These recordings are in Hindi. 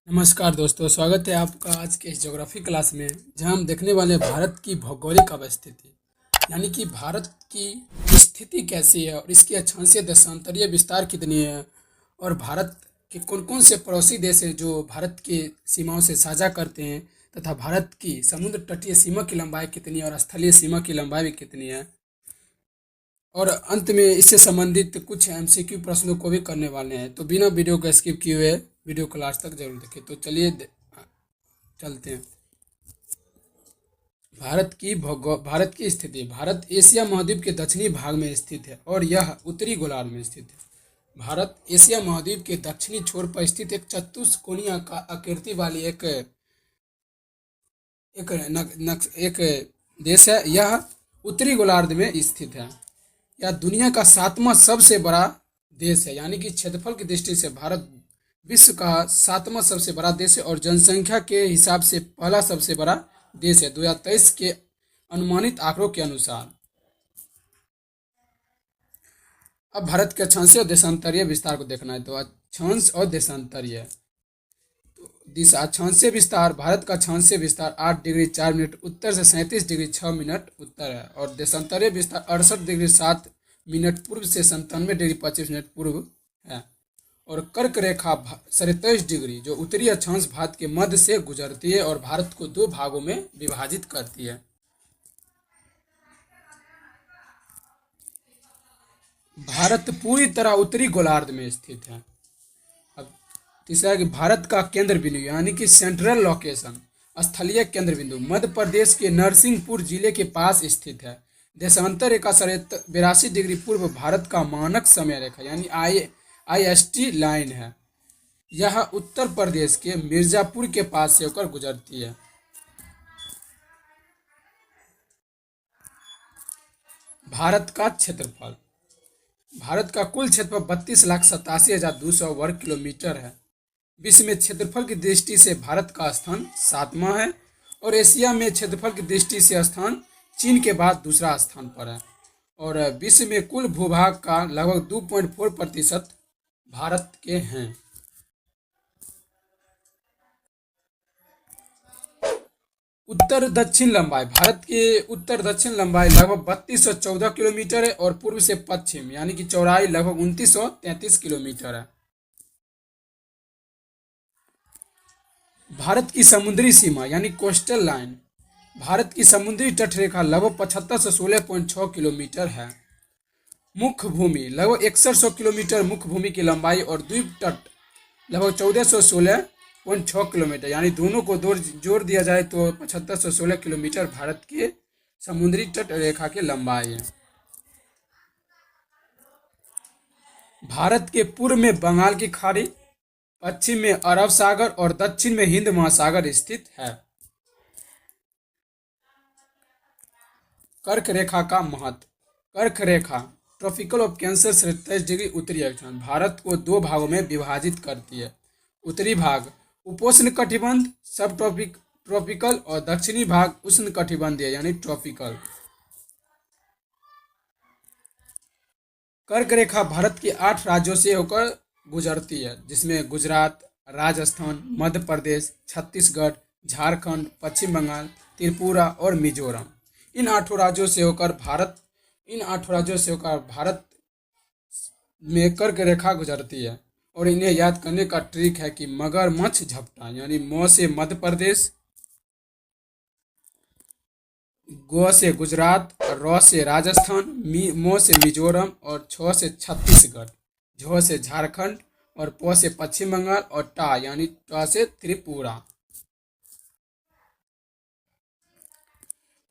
नमस्कार दोस्तों, स्वागत है आपका आज के इस ज्योग्राफी क्लास में, जहां हम देखने वाले हैं भारत की भौगोलिक अवस्थिति। यानी कि भारत की स्थिति कैसी है और इसकी अक्षांशीय देशांतरीय विस्तार कितनी है, और भारत के कौन कौन से पड़ोसी देश हैं जो भारत की सीमाओं से साझा करते हैं, तथा भारत की समुद्र तटीय सीमा की लंबाई कितनी है और स्थलीय सीमा की लंबाई भी कितनी है। और अंत में इससे संबंधित कुछ एमसीक्यू प्रश्नों को भी करने वाले हैं। तो बिना वीडियो को स्किप किए हुए वीडियो को लास्ट तक जरूर देखें। तो चलिए चलते हैं। भारत की स्थिति। भारत एशिया महाद्वीप के दक्षिणी भाग में स्थित है और यह उत्तरी गोलार्ध में स्थित है। भारत एशिया महाद्वीप के दक्षिणी छोर पर स्थित एक चतुष्कोणीय आकृति वाली एक एक देश है। यह उत्तरी गोलार्ध में स्थित है। यह दुनिया का सातवां सबसे बड़ा देश है। यानी कि क्षेत्रफल की दृष्टि से भारत विश्व का सातवां सबसे बड़ा देश है और जनसंख्या के हिसाब से पहला सबसे बड़ा देश है 2023 के अनुमानित आंकड़ों के अनुसार। अब भारत के अक्षांशीय और देशांतरीय विस्तार को देखना है। तो अक्षांश और देशांतरीय। दिशा अक्षांशीय विस्तार। भारत का अक्षांशीय विस्तार 8 डिग्री 4 मिनट उत्तर से 37 डिग्री 6 मिनट उत्तर है, और देशांतरीय विस्तार 68 डिग्री 7 मिनट पूर्व से 97 डिग्री 25 मिनट पूर्व है। और कर्क रेखा 37 डिग्री जो उत्तरी अक्षांश भारत के मध्य से गुजरती है और भारत को दो भागों में विभाजित करती है। भारत पूरी तरह उत्तरी गोलार्ध में स्थित है। अब तीसरा है कि भारत का केंद्र बिंदु यानी कि सेंट्रल लोकेशन, स्थलीय केंद्र बिंदु मध्य प्रदेश के नरसिंहपुर जिले के पास स्थित है। देशांतर रेखा 82 डिग्री पूर्व भारत का मानक समय रेखा यानी IST लाइन है। यह उत्तर प्रदेश के मिर्जापुर के पास से होकर गुजरती है। भारत का क्षेत्रफल। भारत का कुल क्षेत्रफल 32,87,200 वर्ग किलोमीटर है। विश्व में क्षेत्रफल की दृष्टि से भारत का स्थान 7वां है और एशिया में क्षेत्रफल की दृष्टि से स्थान चीन के बाद दूसरा स्थान पर है। और विश्व में कुल भूभाग का लगभग 2.4% भारत के हैं। उत्तर दक्षिण लंबाई। भारत की उत्तर दक्षिण लंबाई लगभग 3214 किलोमीटर है और पूर्व से पश्चिम यानी कि चौड़ाई लगभग 2933 किलोमीटर है। भारत की समुद्री सीमा यानी कोस्टल लाइन। भारत की समुद्री तटरेखा लगभग 75 से 16.6 किलोमीटर है। मुख्य भूमि लगभग 6100 किलोमीटर मुख्य भूमि की लंबाई और द्वीप तट लगभग 1416.6 किलोमीटर, यानी दोनों को जोड़ दिया जाए तो 75 से 16 किलोमीटर भारत के समुद्री तट रेखा की लंबाई है। भारत के पूर्व में बंगाल की खाड़ी, पश्चिम में अरब सागर और दक्षिण में हिंद महासागर स्थित है। कर्क रेखा का महत्व। कर्क रेखा ट्रॉपिकल ऑफ कैंसर 27 डिग्री उत्तरी अक्षांश भारत को दो भागों में विभाजित करती है। उत्तरी भाग उपोष्ण कटिबंध सब ट्रॉपिकल और दक्षिणी भाग उष्ण कटिबंधीय यानी ट्रॉपिकल। कर्क रेखा भारत के 8 राज्यों से होकर गुजरती है, जिसमें गुजरात, राजस्थान, मध्य प्रदेश, छत्तीसगढ़, झारखंड, पश्चिम बंगाल, त्रिपुरा और मिजोरम। इन 8 राज्यों से होकर भारत में कर्क रेखा गुजरती है। और इन्हें याद करने का ट्रिक है कि मगरमच्छ झपटा यानी म से मध्य प्रदेश, ग से गुजरात, र से राजस्थान, म से मिजोरम और छ से छत्तीसगढ़, झ से झारखंड और प से पश्चिम बंगाल और टा यानी ट से त्रिपुरा।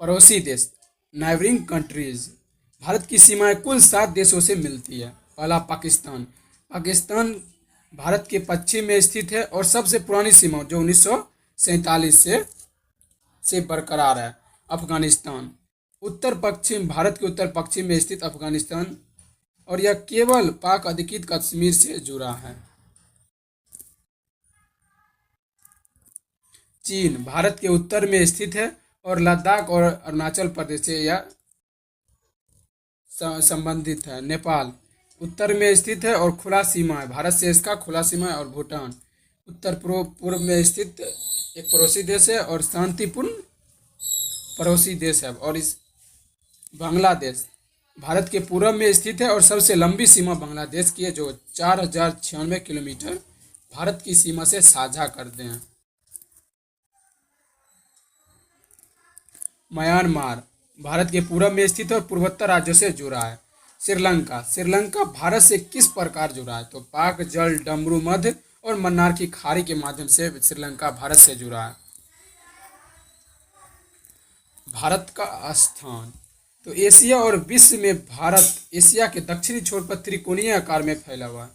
पड़ोसी देश नाइबरिंग कंट्रीज। भारत की सीमाएं कुल 7 देशों से मिलती है। पहला पाकिस्तान। पाकिस्तान भारत के पश्चिम में स्थित है और सबसे पुरानी सीमा जो 1947 से बरकरार है। अफगानिस्तान। उत्तर पश्चिम भारत के उत्तर पश्चिम में स्थित अफगानिस्तान, और यह केवल पाक अधिकृत कश्मीर से जुड़ा है। चीन भारत के उत्तर में स्थित है और लद्दाख और अरुणाचल प्रदेश से यह संबंधित है। नेपाल उत्तर में स्थित है और खुला सीमा है, भारत से इसका खुला सीमा है। और भूटान उत्तर पूर्व पूर्व में स्थित एक पड़ोसी देश है और शांतिपूर्ण पड़ोसी देश है। और इस बांग्लादेश भारत के पूर्व में स्थित है और सबसे लंबी सीमा बांग्लादेश की है, जो 4096 किलोमीटर भारत की सीमा से साझा करते हैं। म्यांमार भारत के पूर्व में स्थित और पूर्वोत्तर राज्यों से जुड़ा है। श्रीलंका श्रीलंका भारत से किस प्रकार जुड़ा है? तो पाक जल डमरू मध्य और मन्नार की खाड़ी के माध्यम से श्रीलंका भारत से जुड़ा है। भारत का स्थान, तो एशिया और विश्व में भारत एशिया के दक्षिणी छोर पर त्रिकोणीय आकार में फैला हुआ है।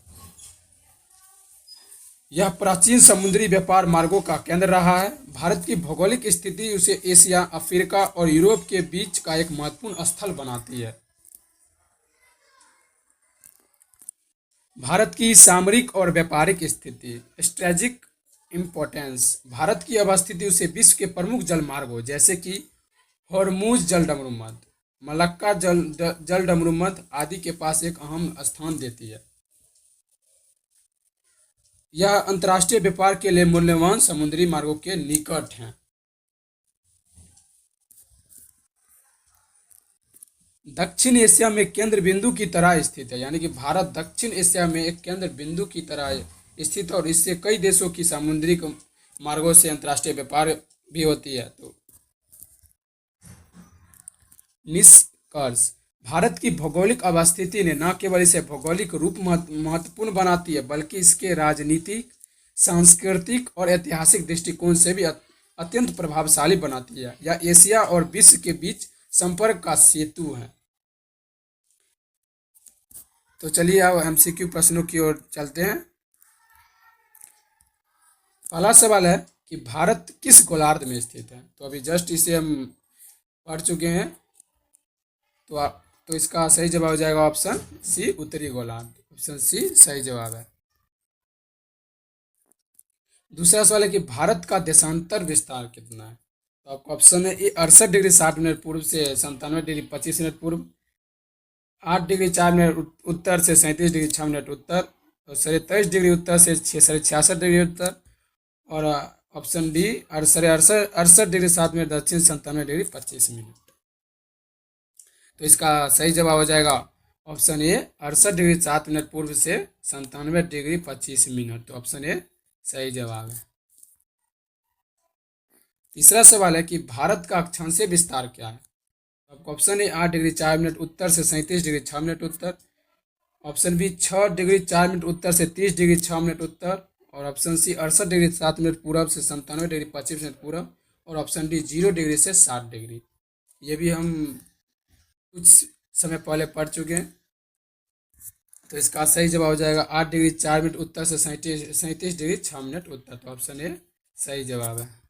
यह प्राचीन समुद्री व्यापार मार्गों का केंद्र रहा है। भारत की भौगोलिक स्थिति उसे एशिया, अफ्रीका और यूरोप के बीच का एक महत्वपूर्ण स्थल बनाती है। भारत की सामरिक और व्यापारिक स्थिति, स्ट्रेटेजिक इम्पोर्टेंस, भारत की अवस्थिति उसे विश्व के प्रमुख जलमार्गों जैसे कि हॉर्मुज जलडमरूमध्य, मलक्का जलडमरूमध्य आदि के पास एक अहम स्थान देती है। यह अंतर्राष्ट्रीय व्यापार के लिए मूल्यवान समुद्री मार्गों के निकट हैं। दक्षिण एशिया में केंद्र बिंदु की तरह स्थित है, यानी कि भारत दक्षिण एशिया में एक केंद्र बिंदु की तरह स्थित है और इससे कई देशों की सामुद्रिक मार्गों से अंतर्राष्ट्रीय व्यापार भी होती है। तो निष्कर्ष, भारत की भौगोलिक अवस्थिति ने न केवल इसे भौगोलिक रूप महत्वपूर्ण बनाती है, बल्कि इसके राजनीतिक, सांस्कृतिक और ऐतिहासिक दृष्टिकोण से भी अत्यंत प्रभावशाली बनाती है। यह एशिया और विश्व के बीच संपर्क का सेतु है। तो चलिए अब एमसीक्यू प्रश्नों की ओर चलते हैं। पहला सवाल है कि भारत किस गोलार्ध में स्थित है? तो अभी जस्ट इसे हम पढ़ चुके हैं। तो इसका सही जवाब हो जाएगा ऑप्शन सी, उत्तरी गोलार्ध। ऑप्शन सी सही जवाब है। दूसरा सवाल है कि भारत का देशांतर विस्तार कितना है? तो आपका ऑप्शन है ए 68 डिग्री 60 मिनट पूर्व से 97 डिग्री 25 मिनट पूर्व, 8 डिग्री 4 मिनट उत्तर से 37 डिग्री 6 मिनट उत्तर, और 23 डिग्री उत्तर से 66 डिग्री उत्तर, और ऑप्शन डी 68 डिग्री 7 मिनट दक्षिण 97 डिग्री 25 मिनट। तो इसका सही जवाब हो जाएगा ऑप्शन ए 68 डिग्री 7 मिनट पूर्व से 97 डिग्री 25 मिनट। तो ऑप्शन ए सही जवाब है। तीसरा सवाल है कि भारत का अक्षांशीय विस्तार क्या है? आपको ऑप्शन ए 8 डिग्री 4 मिनट उत्तर से 37 डिग्री 6 मिनट उत्तर, ऑप्शन बी 6 डिग्री 4 मिनट उत्तर से 30 डिग्री 6 मिनट उत्तर, और ऑप्शन सी 68 डिग्री 7 मिनट पूरब से 97 डिग्री 25 मिनट पूरब, और ऑप्शन डी 0 डिग्री से 60 डिग्री। ये भी हम कुछ समय पहले पढ़ चुके हैं। तो इसका सही जवाब हो जाएगा 8 डिग्री 4 मिनट उत्तर से 37 डिग्री 6 मिनट उत्तर। तो ऑप्शन ए सही जवाब है।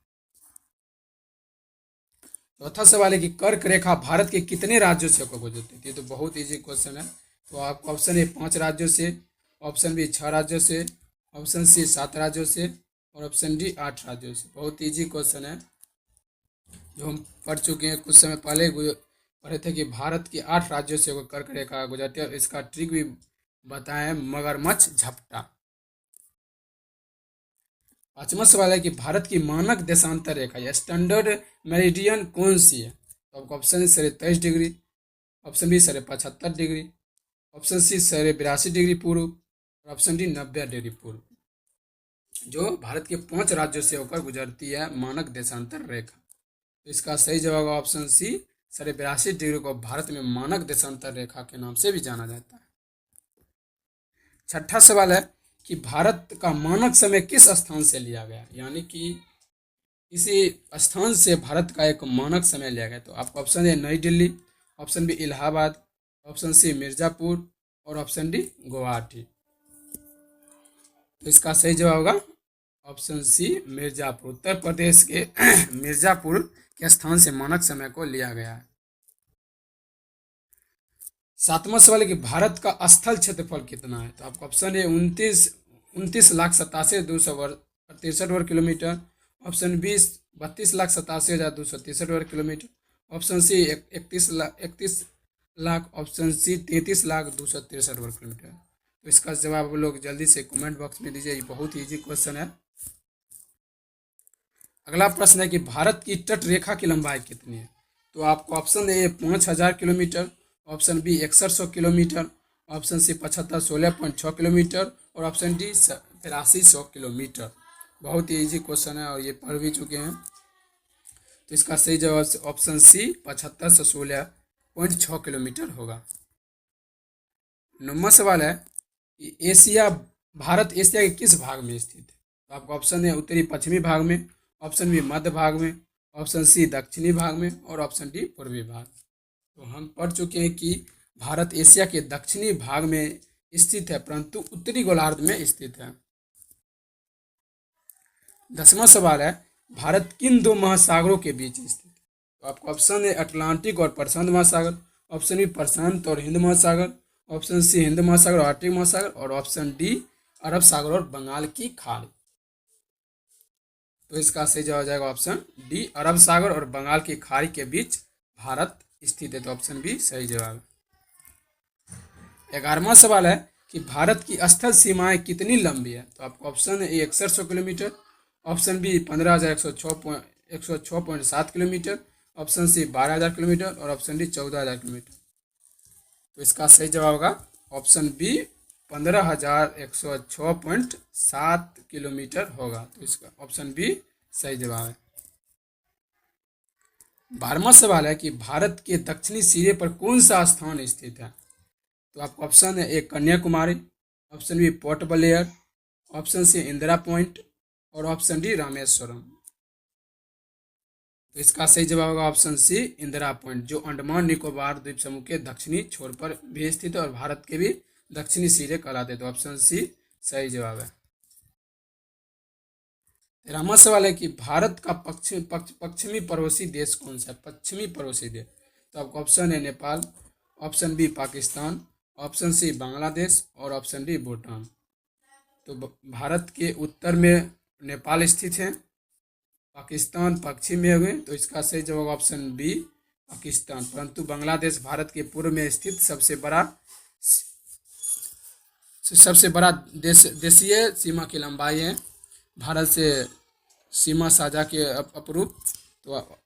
चौथा सवाल है कि कर्क रेखा भारत के कितने राज्यों से होकर गुजरती थी? तो बहुत इजी क्वेश्चन है। तो आपको ऑप्शन ए 5 राज्यों से, ऑप्शन बी 6 राज्यों से, ऑप्शन सी 7 राज्यों से, और ऑप्शन डी 8 राज्यों से। बहुत इजी क्वेश्चन है जो हम पढ़ चुके हैं, कुछ समय पहले पढ़े थे कि भारत की 8 राज्यों से होकर कर्क रेखा गुजरती है। और इसका ट्रिक भी बताएं, मगरमच्छ झपटा। पांचवा सवाल है कि भारत की मानक देशांतर रेखा या स्टैंडर्ड मेरिडियन कौन सी है? तो आपको option A 23 degree, option B 75 degree, option C 82 degree पूर्व, और ऑप्शन डी 90 डिग्री पूर्व, जो भारत के 5 राज्यों से होकर गुजरती है मानक देशांतर रेखा। तो इसका सही जवाब ऑप्शन सी 82 डिग्री को भारत में मानक देशांतर रेखा के नाम से भी जाना जाता है। छठा सवाल है कि भारत का मानक समय किस स्थान से लिया गया, यानी कि इसी स्थान से भारत का एक मानक समय लिया गया। तो आपका ऑप्शन है Nai Delhi, option B Allahabad, option C Mirzapur, और ऑप्शन डी गुवाहाटी। तो इसका सही जवाब होगा ऑप्शन सी मिर्जापुर। उत्तर प्रदेश के मिर्जापुर के स्थान से मानक समय को लिया गया है। सातवां सवाल है कि भारत का स्थल क्षेत्रफल कितना है? तो आपका ऑप्शन है 29,87,263 वर्ग किलोमीटर, ऑप्शन बी 32,87,263 वर्ग kilometre, option C 31,31,00,000, option C 33,263 वर्ग किलोमीटर। तो इसका जवाब आप लोग जल्दी से कमेंट बॉक्स में दीजिए। ये बहुत ईजी क्वेश्चन है। अगला प्रश्न है कि भारत की तट रेखा की लंबाई कितनी है। तो आपको option A 5,000 kilometre, option B 6100 kilometre, option C 75 16.6 kilometre और ऑप्शन डी 8300 किलोमीटर। बहुत ही इजी क्वेश्चन है और ये पढ़ भी चुके हैं। तो इसका सही जवाब ऑप्शन सी 75 से 16.6 किलोमीटर होगा। 9वां सवाल है कि एशिया भारत एशिया के किस भाग में स्थित है। तो आपका ऑप्शन है उत्तरी पश्चिमी भाग में, ऑप्शन बी मध्य भाग में, ऑप्शन सी दक्षिणी भाग में और ऑप्शन डी पूर्वी भाग। तो हम पढ़ चुके हैं कि भारत एशिया के दक्षिणी भाग में स्थित है परंतु उत्तरी गोलार्ध में स्थित है। 10वां सवाल है भारत किन दो महासागरों के बीच स्थित है। तो आपका ऑप्शन है अटलांटिक और प्रशांत महासागर, ऑप्शन बी प्रशांत और हिंद महासागर, ऑप्शन सी हिंद महासागर और आर्कटिक महासागर और ऑप्शन डी अरब सागर और बंगाल की खाड़ी। तो इसका सही जवाब हो जाएगा ऑप्शन डी, अरब सागर और बंगाल की खाड़ी के बीच भारत स्थित है। तो ऑप्शन बी सही जवाब है। 11वां सवाल है कि भारत की स्थल सीमाएं कितनी लंबी है। तो आपको ऑप्शन है A 6100 kilometre, option B 15,106.7 kilometre, option C 12,000 kilometre और ऑप्शन डी 14,000 किलोमीटर। तो इसका सही जवाब होगा ऑप्शन बी 15,106.7 किलोमीटर होगा। तो इसका ऑप्शन बी सही जवाब है। 12वां सवाल है कि भारत के दक्षिणी सिरे पर कौन सा स्थान स्थित है। तो आपका ऑप्शन है A Kanyakumari, option B Port Blair, option C Indira Point और ऑप्शन डी रामेश्वरम। तो इसका सही जवाब होगा ऑप्शन सी इंदिरा पॉइंट, जो अंडमान निकोबार द्वीप समूह के दक्षिणी छोर पर भी स्थित है और भारत के भी दक्षिणी सिरे कहलाते हैं। तो ऑप्शन सी सही जवाब है। 13वां सवाल है कि भारत का पश्चिमी पड़ोसी देश कौन सा है। पश्चिमी पड़ोसी देश, तो आपका ऑप्शन है Nepal, option B Pakistan, option C Bangladesh और ऑप्शन डी भूटान। तो भारत के उत्तर में नेपाल स्थित है, पाकिस्तान पश्चिम में हुए, तो इसका सही जवाब ऑप्शन बी पाकिस्तान। परंतु बांग्लादेश भारत के पूर्व में स्थित सबसे बड़ा देशीय सीमा की लंबाई है, भारत से सीमा साझा के अपरूप। तो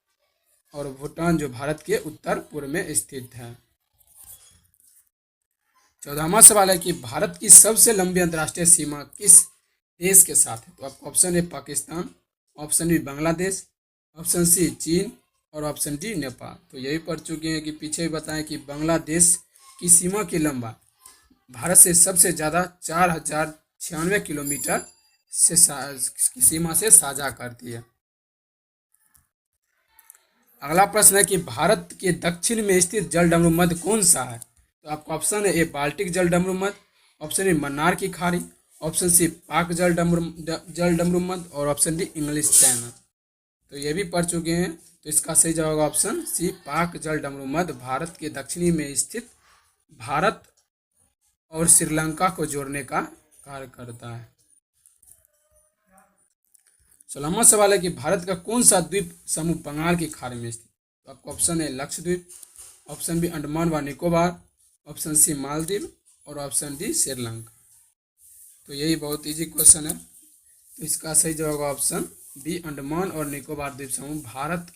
और भूटान जो भारत के उत्तर पूर्व में स्थित है। 14वां सवाल है कि भारत की सबसे लंबी अंतर्राष्ट्रीय सीमा किस देश के साथ है। तो आपका ऑप्शन है Pakistan, option B Bangladesh, option C चीन और ऑप्शन डी नेपाल। तो यही पढ़ चुके हैं कि पीछे बताएं कि बांग्लादेश की सीमा की लंबाई भारत से सबसे ज़्यादा 4,096 किलोमीटर से सीमा से साझा करती है। अगला प्रश्न है कि भारत के दक्षिण में स्थित जलडमरू मध्य कौन सा है। तो आपका ऑप्शन है ए बाल्टिक जलडमरू मध्य, ऑप्शन बी मन्नार की खाड़ी, ऑप्शन सी पाक जलडमरू मध्य और ऑप्शन डी इंग्लिश चैनल। तो ये भी पढ़ चुके हैं। तो इसका सही जवाब ऑप्शन सी पाक जलडमरू मध्य भारत के दक्षिणी में स्थित भारत और श्रीलंका को जोड़ने का कार्य करता है। 16वां सवाल है कि भारत का कौन सा द्वीप समूह बंगाल की खाड़ी में स्थित। तो आपका ऑप्शन है लक्षद्वीप, ऑप्शन बी अंडमान व निकोबार, ऑप्शन सी मालदीव और ऑप्शन डी श्रीलंका। तो यही बहुत इजी क्वेश्चन है। तो इसका सही जवाब ऑप्शन बी अंडमान और निकोबार द्वीप समूह भारत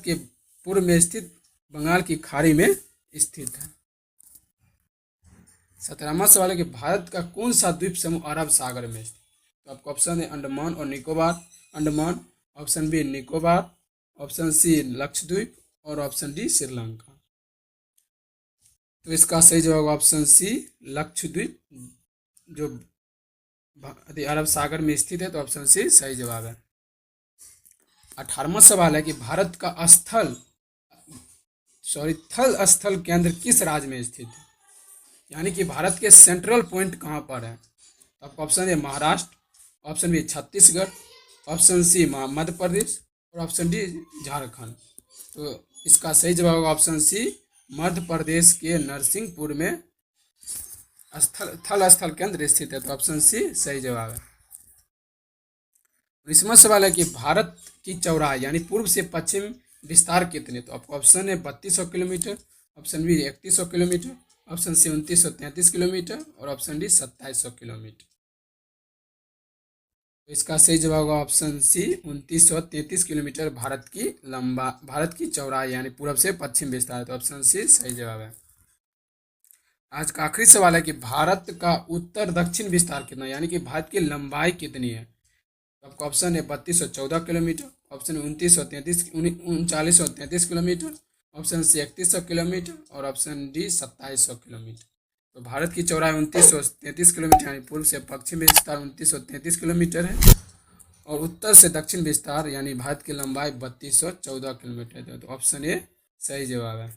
के पूर्व में स्थित बंगाल की खाड़ी में स्थित है। 17वां सवाल है कि भारत का कौन सा द्वीप समूह अरब सागर में स्थित। तो आपका ऑप्शन है अंडमान और Nicobar, Andaman, option B Nicobar, option C Lakshadweep और ऑप्शन डी श्रीलंका। तो इसका सही जवाब ऑप्शन सी लक्षद्वीप, जो अरब सागर में स्थित है। तो ऑप्शन सी सही जवाब है। 18वां सवाल है कि भारत का थल स्थल केंद्र किस राज्य में स्थित है, यानी कि भारत के सेंट्रल पॉइंट कहाँ पर है। तो आपका ऑप्शन है Maharashtra, option B Chhattisgarh, option C Madhya Pradesh और ऑप्शन डी झारखंड। तो इसका सही जवाब होगा ऑप्शन सी मध्य प्रदेश के नरसिंहपुर में थल स्थल केंद्र स्थित है। तो ऑप्शन सी सही जवाब है। 19वां सवाल है कि भारत की चौड़ाई यानी पूर्व से पश्चिम विस्तार कितने। तो आपका ऑप्शन है 3200 kilometre, option B 3100 kilometre, option C 2933 kilometre और ऑप्शन डी 2700 किलोमीटर। तो इसका सही जवाब होगा ऑप्शन सी 2933 किलोमीटर भारत की चौड़ाई यानी पूरब से पश्चिम विस्तार। तो ऑप्शन सी सही जवाब है। आज का आखिरी सवाल है कि भारत का उत्तर दक्षिण विस्तार कितना है, यानी कि भारत की लंबाई कितनी है। तो आपका ऑप्शन है 3214 kilometre, option 3933 kilometre, option C 3100 kilometre और ऑप्शन डी 2700 किलोमीटर। तो भारत की चौड़ाई 2933 किलोमीटर यानी पूर्व से पश्चिम विस्तार 2933 किलोमीटर है और उत्तर से दक्षिण विस्तार यानी भारत की लंबाई 3214 किलोमीटर है। तो ऑप्शन ए सही जवाब है।